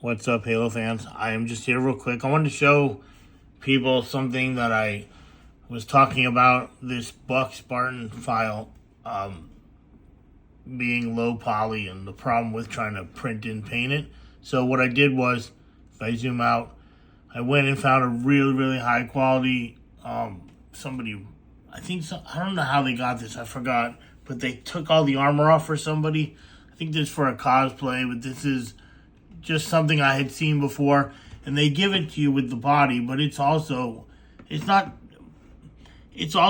What's up, Halo fans? I am just here real quick. I wanted to show people something that I was talking about, this Buck Spartan file being low poly and the problem with trying to print and paint it. So what I did was, if I zoom out, I went and found a really high quality, somebody, I don't know how they got this, I forgot, but they took all the armor off for somebody. I think this is for a cosplay, but this is just something I had seen before, and they give it to you with the body, but it's also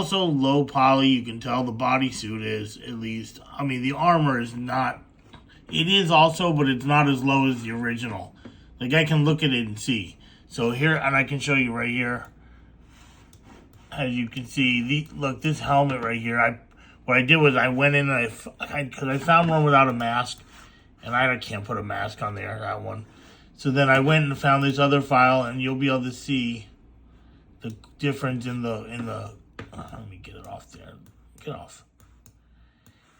low poly. You can tell the bodysuit is, at least. I mean, the armor is not, it is also, but it's not as low as the original. Like, I can look at it and see. So here, and I can show you right here, as you can see, look, this helmet right here, what I did was I went in and because I found one without a mask, and I can't put a mask on there, that one. So then I went and found this other file, and you'll be able to see the difference in the let me get it off there. Get off.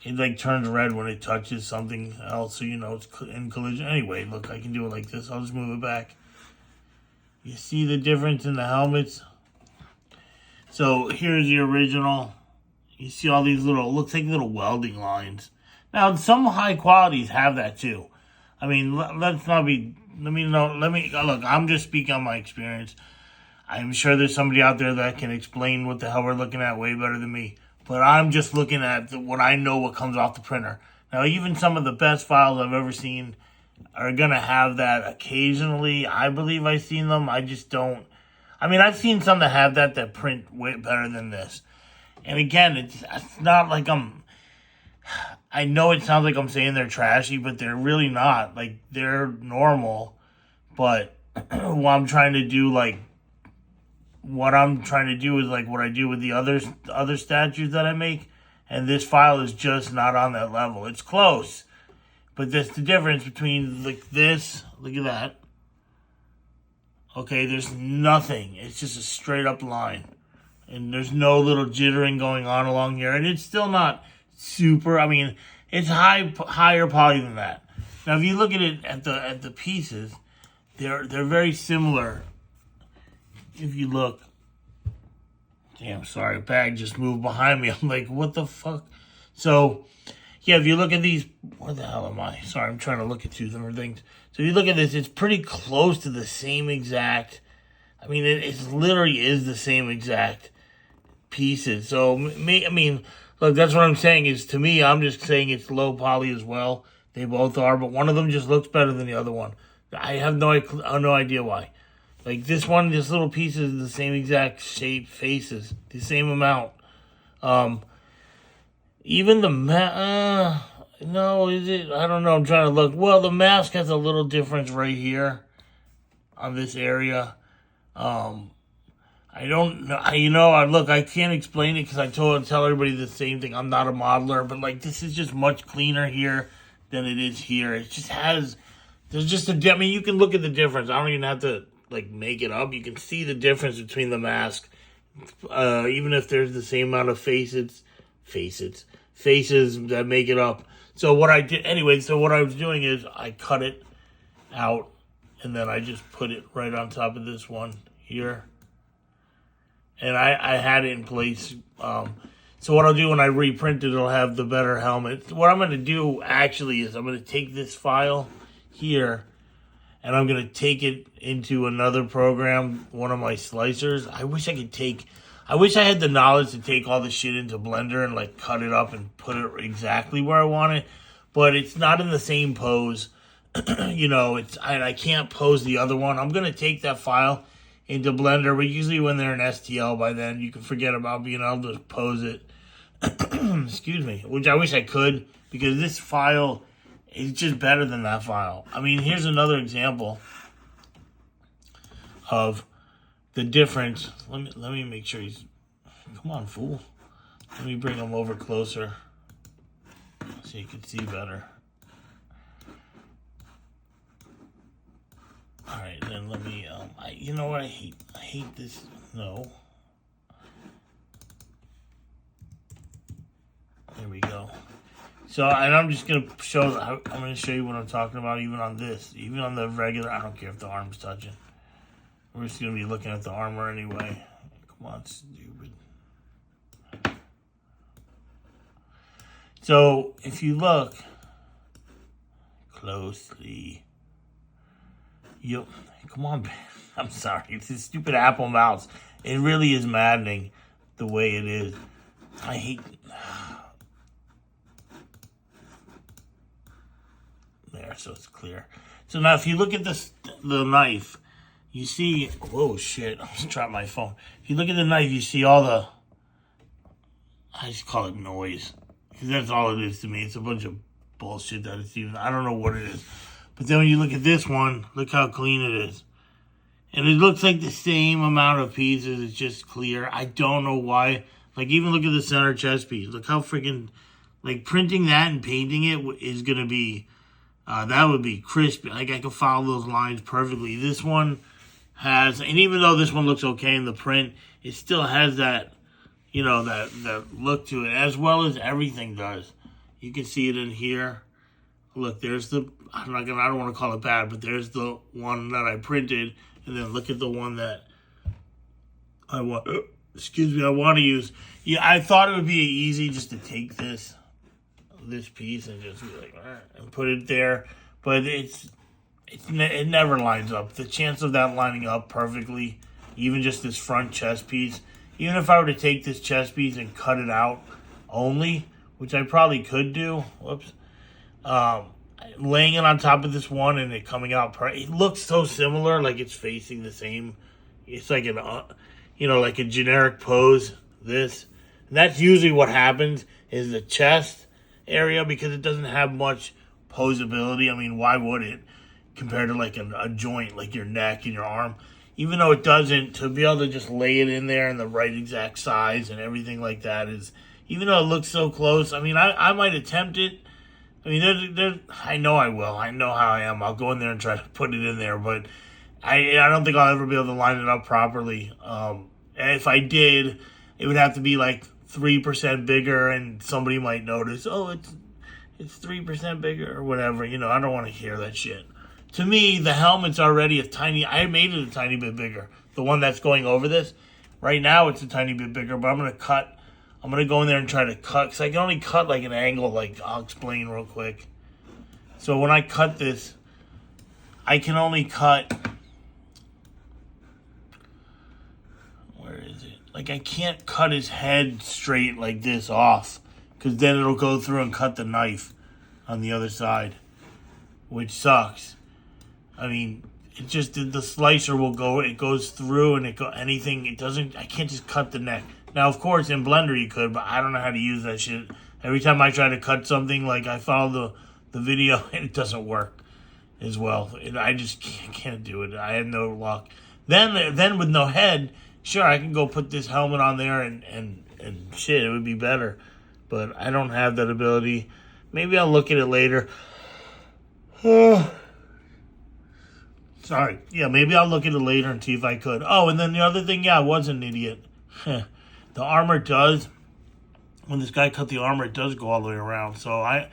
It like turns red when it touches something else, so you know it's in collision. Anyway, look, I can do it like this. I'll just move it back. You see the difference in the helmets? So here's the original. You see all these looks like little welding lines. Now, some high qualities have that too. I mean, look, I'm just speaking on my experience. I'm sure there's somebody out there that can explain what the hell we're looking at way better than me. But I'm just looking at what I know, what comes off the printer. Now, even some of the best files I've ever seen are going to have that occasionally. I believe I've seen them. I just don't. I mean, I've seen some that have that print way better than this. And again, it's not like I know it sounds like I'm saying they're trashy, but they're really not. Like, they're normal. But what I'm trying to do is like what I do with the other statues that I make. And this file is just not on that level. It's close. But that's the difference between like this. Look at that. Okay, there's nothing. It's just a straight up line. And there's no little jittering going on along here. And it's still not super, I mean, it's higher poly than that. Now, if you look at it at the pieces, they're very similar. If you look, damn, sorry, a bag just moved behind me. I'm like, what the fuck? So, yeah, if you look at these, what the hell am I? Sorry, I'm trying to look at two different things. So, if you look at this, it's pretty close to the same exact. I mean, it literally is the same exact pieces. So, I mean, look, that's what I'm saying is, to me, I'm just saying it's low poly as well. They both are, but one of them just looks better than the other one. I have no idea why. Like, this little piece is the same exact shape, faces, the same amount. Even the no, is it? I don't know. I'm trying to look. Well, the mask has a little difference right here on this area. I don't know. Look, I can't explain it because I tell everybody the same thing. I'm not a modeler, but like, this is just much cleaner here than it is here. It just there's just I mean, you can look at the difference. I don't even have to like make it up. You can see the difference between the mask, even if there's the same amount of faces that make it up. So what I did anyway. So what I was doing is I cut it out, and then I just put it right on top of this one here. And I had it in place. So what I'll do when I reprint it, it'll have the better helmet. What I'm going to do actually is I'm going to take this file here, and I'm going to take it into another program, one of my slicers. I wish I had the knowledge to take all this shit into Blender and like cut it up and put it exactly where I want it. But it's not in the same pose. You know, I can't pose the other one. I'm going to take that file into Blender, but usually when they're in STL by then, you can forget about being able to pose it. Excuse me. Which I wish I could, because this file is just better than that file. I mean, here's another example of the difference. Let me make sure he's... Come on, fool. Let me bring him over closer so you can see better. All right, then let me, you know what, I hate this, no. There we go. So, and I'm just going to show, I'm going to show you what I'm talking about even on this. Even on the regular, I don't care if the arm's touching. We're just going to be looking at the armor anyway. Come on, stupid. So, if you look closely, come on, man. I'm sorry. It's this stupid Apple mouse. It really is maddening the way it is. I hate... There, so it's clear. So now if you look at the knife, you see... Whoa, shit. I almost dropped my phone. If you look at the knife, you see all the... I just call it noise. Because that's all it is to me. It's a bunch of bullshit that it's even... I don't know what it is. But then when you look at this one, look how clean it is. And it looks like the same amount of pieces. It's just clear. I don't know why. Like, even look at the center chest piece. Look how freaking... Like, printing that and painting it is going to be... that would be crisp. Like, I could follow those lines perfectly. This one has... And even though this one looks okay in the print, it still has that... You know, that look to it. As well as everything does. You can see it in here. Look, there's the... I don't want to call it bad, but there's the one that I printed... And then look at the one that I want. I want to use. Yeah, I thought it would be easy just to take this piece and just be like, and put it there, but it never lines up. The chance of that lining up perfectly, even just this front chest piece. Even if I were to take this chest piece and cut it out only, which I probably could do. Whoops. Laying it on top of this one and it coming out, it looks so similar, like it's facing the same. It's like like a generic pose. And that's usually what happens is the chest area, because it doesn't have much posability. I mean, why would it compared to like a joint like your neck and your arm? Even though it doesn't, to be able to just lay it in there in the right exact size and everything like that is, even though it looks so close. I mean, I might attempt it. I mean, I know I will. I know how I am. I'll go in there and try to put it in there, but I don't think I'll ever be able to line it up properly. And if I did, it would have to be like 3% bigger, and somebody might notice, oh, it's 3% bigger or whatever. You know, I don't want to hear that shit. To me, the helmet's already I made it a tiny bit bigger. The one that's going over this, right now it's a tiny bit bigger, but I'm going to go in there and try to cut, because I can only cut like an angle, like I'll explain real quick. So when I cut this, I can only cut, where is it? Like, I can't cut his head straight like this off, because then it'll go through and cut the knife on the other side, which sucks. I mean, it just, the slicer will go, it goes through and I can't just cut the neck. Now, of course, in Blender you could, but I don't know how to use that shit. Every time I try to cut something, like I follow the video, and it doesn't work as well. I just can't do it. I had no luck. Then with no head, sure, I can go put this helmet on there and shit, it would be better. But I don't have that ability. Maybe I'll look at it later. Sorry. Yeah, maybe I'll look at it later and see if I could. Oh, and then the other thing, I was an idiot. The armor does, when this guy cut the armor, it does go all the way around. So I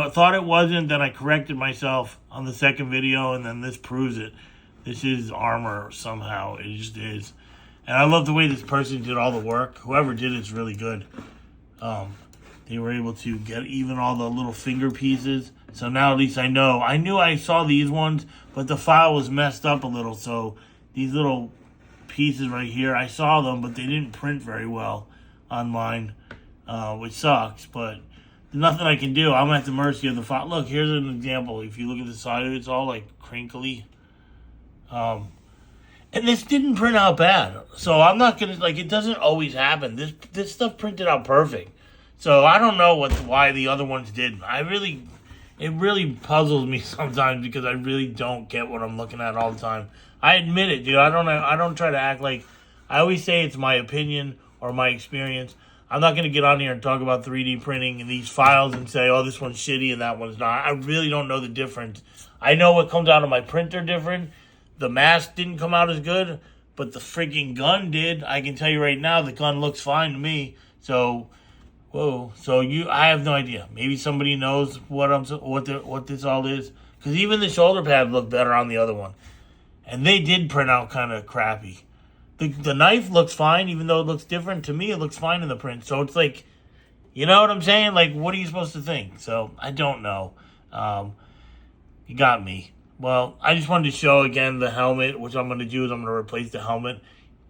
thought it wasn't, then I corrected myself on the second video, and then this proves it. This is armor somehow. It just is. And I love the way this person did all the work. Whoever did it's really good. They were able to get even all the little finger pieces. So now at least I know. I knew I saw these ones, but the file was messed up a little. So these little pieces right here, I saw them, but they didn't print very well on mine, which sucks. But there's nothing I can do. I'm at the mercy of the file. Look, here's an example. If you look at the side of it, it's all like crinkly. And this didn't print out bad. So I'm not gonna, like, it doesn't always happen. This stuff printed out perfect. So I don't know why the other ones didn't. It really puzzles me sometimes, because I really don't get what I'm looking at all the time. I admit it, dude. I don't try to act like, I always say it's my opinion or my experience. I'm not going to get on here and talk about 3D printing and these files and say, oh, this one's shitty and that one's not. I really don't know the difference. I know what comes out of my printer different. The mask didn't come out as good, but the freaking gun did. I can tell you right now, the gun looks fine to me. So Whoa. So I have no idea. Maybe somebody knows what this all is. Because even the shoulder pad looked better on the other one. And they did print out kind of crappy. The knife looks fine, even though it looks different. To me, it looks fine in the print. So it's like, you know what I'm saying? Like, what are you supposed to think? So I don't know. You got me. Well, I just wanted to show again the helmet. Which I'm going to do is I'm going to replace the helmet.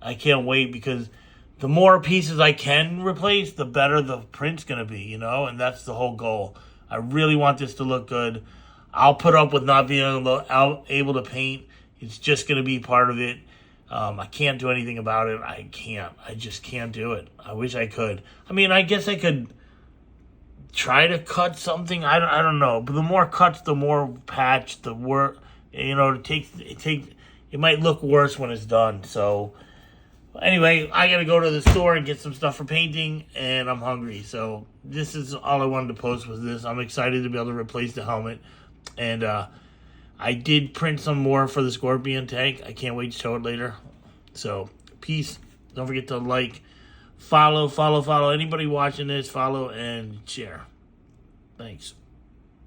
I can't wait because the more pieces I can replace, the better the print's going to be, you know? And that's the whole goal. I really want this to look good. I'll put up with not being able to paint. It's just going to be part of it. I can't do anything about it. I can't. I just can't do it. I wish I could. I mean, I guess I could try to cut something. I don't know. But the more cuts, the more patch, the work. You know, it might look worse when it's done. So anyway, I gotta go to the store and get some stuff for painting, and I'm hungry. So this is all I wanted to post was this. I'm excited to be able to replace the helmet, and I did print some more for the Scorpion tank. I can't wait to show it later. So peace. Don't forget to like, follow. Anybody watching this, follow and share. Thanks.